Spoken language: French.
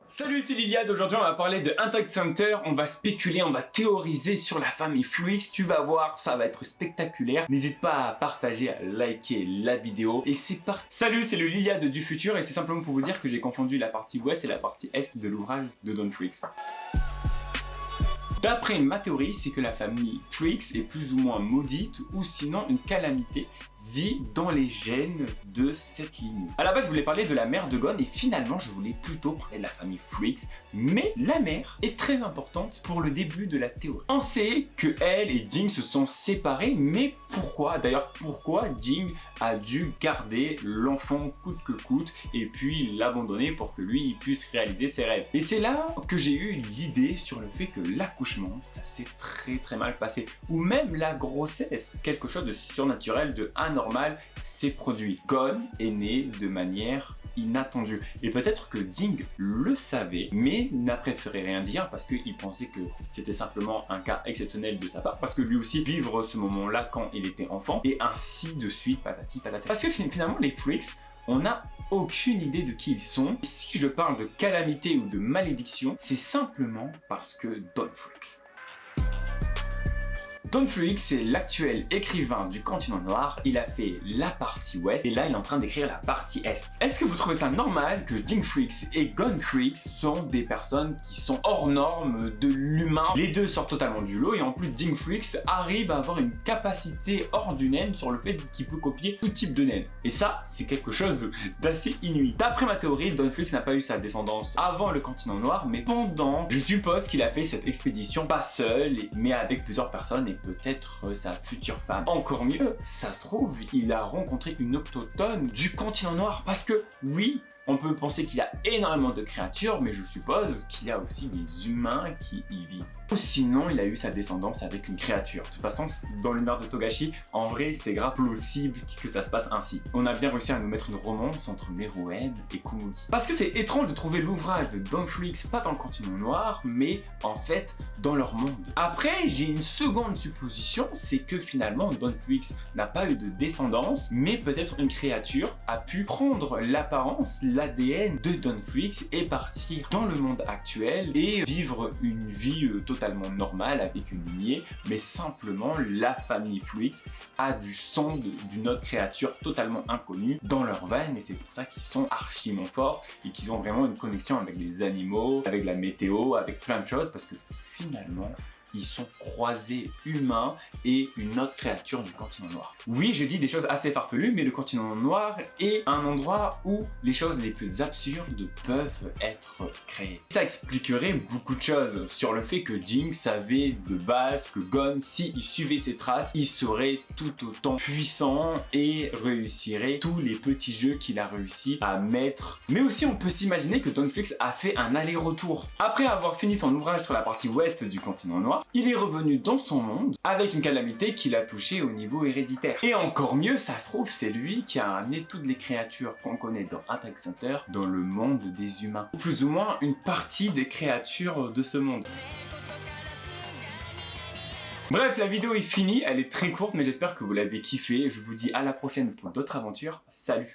Salut, c'est Liliade. Aujourd'hui on va parler de Hunter x Hunter, on va spéculer, on va théoriser sur la famille Flux, tu vas voir, ça va être spectaculaire. N'hésite pas à partager, à liker la vidéo et c'est parti. Salut, c'est le Liliade du futur et c'est simplement pour vous dire que j'ai confondu la partie ouest et la partie est de l'ouvrage de Don Flux. D'après ma théorie, c'est que la famille Flux est plus ou moins maudite ou sinon une calamité vit dans les gènes de cette ligne. À la base, je voulais parler de la mère de Gon et finalement, je voulais plutôt parler de la famille Flux, mais la mère est très importante pour le début de la théorie. On sait que elle et Jing se sont séparés, mais pourquoi? D'ailleurs, pourquoi Jing a dû garder l'enfant coûte que coûte et puis l'abandonner pour que lui il puisse réaliser ses rêves. Et c'est là que j'ai eu l'idée sur le fait que l'accouchement, ça s'est très mal passé, ou même la grossesse, quelque chose de surnaturel, de anormal s'est produit. Gon est né de manière inattendue. Et peut-être que Jing le savait, mais n'a préféré rien dire parce qu'il pensait que c'était simplement un cas exceptionnel de sa part, parce que lui aussi vivre ce moment-là quand il était enfant, et ainsi de suite, patati patata. Parce que finalement, les Flux, on n'a aucune idée de qui ils sont. Et si je parle de calamité ou de malédiction, c'est simplement parce que Don Flux. Don Flux, c'est l'actuel écrivain du continent noir, il a fait la partie ouest et là il est en train d'écrire la partie est. Est-ce que vous trouvez ça normal que Jing Flux et Gon Flux sont des personnes qui sont hors normes de l'humain? Les deux sortent totalement du lot et en plus Jing Flux arrive à avoir une capacité hors du naine sur le fait qu'il peut copier tout type de naine. Et ça, c'est quelque chose d'assez inouï. D'après ma théorie, Don Flux n'a pas eu sa descendance avant le continent noir, mais pendant, je suppose qu'il a fait cette expédition pas seul, mais avec plusieurs personnes et peut-être sa future femme. Encore mieux, ça se trouve, il a rencontré une autochtone du continent noir. Parce que oui, on peut penser qu'il y a énormément de créatures, mais je suppose qu'il y a aussi des humains qui y vivent. Ou sinon, il a eu sa descendance avec une créature. De toute façon, dans l'univers de Togashi, en vrai, c'est grave plausible que ça se passe ainsi. On a bien réussi à nous mettre une romance entre Meruem et Komugi. Parce que c'est étrange de trouver l'ouvrage de Don Flux pas dans le continent noir, mais en fait, dans leur monde. Après, j'ai une seconde supposition, c'est que finalement, Don Flux n'a pas eu de descendance, mais peut-être une créature a pu prendre l'apparence, l'ADN de Don Flux et partir dans le monde actuel et vivre une vie totalement normale avec une lignée, mais simplement la famille Flux a du sang d'une autre créature totalement inconnue dans leurs veines et c'est pour ça qu'ils sont archiment forts et qu'ils ont vraiment une connexion avec les animaux, avec la météo, avec plein de choses parce que finalement ils sont croisés humains et une autre créature du continent noir. Oui, je dis des choses assez farfelues, mais le continent noir est un endroit où les choses les plus absurdes peuvent être créées. Ça expliquerait beaucoup de choses sur le fait que Jing savait de base que Gon, s'il suivait ses traces, il serait tout autant puissant et réussirait tous les petits jeux qu'il a réussi à mettre. Mais aussi, on peut s'imaginer que Don Flux a fait un aller-retour. Après avoir fini son ouvrage sur la partie ouest du continent noir, il est revenu dans son monde avec une calamité qui l'a touché au niveau héréditaire. Et encore mieux, ça se trouve, c'est lui qui a amené toutes les créatures qu'on connaît dans Hunter x Hunter dans le monde des humains. Ou plus ou moins une partie des créatures de ce monde. Bref, la vidéo est finie, elle est très courte, mais j'espère que vous l'avez kiffé. Je vous dis à la prochaine pour d'autres aventures. Salut!